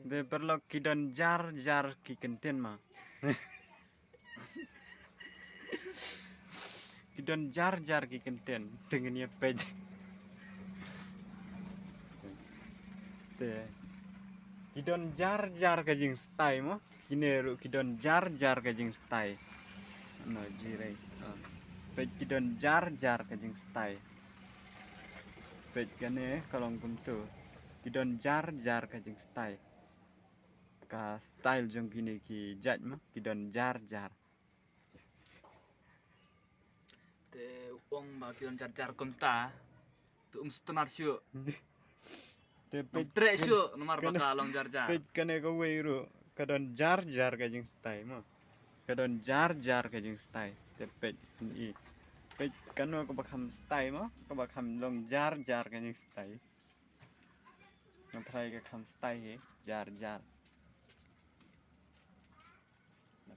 De perlo kidon jar ki kenten ma. Kidon jar ki kenten dengan ya pej. Te. Kidon jar ka jing stai mo. Kineru kidon jar ka jing stai. No jirai. Pej kidon jar ka jing stai. Pej kane kalong kuntu. Kidon jar ka jing stai. Ka style jong kini ki jaj mo kidon jar. Te uang ba kidon jar konta. Tu stenar syu. Te pej Tre syu nomor baka long jar. pej kane ko weiru kadon jar ka jing stai mo. Kadon jar ka jing stai. Te pej ni. Pej kano ko bakam stai mo. Ko bakam long jar ka jing stai. Ngaprai ka kam stai he jar. Nah,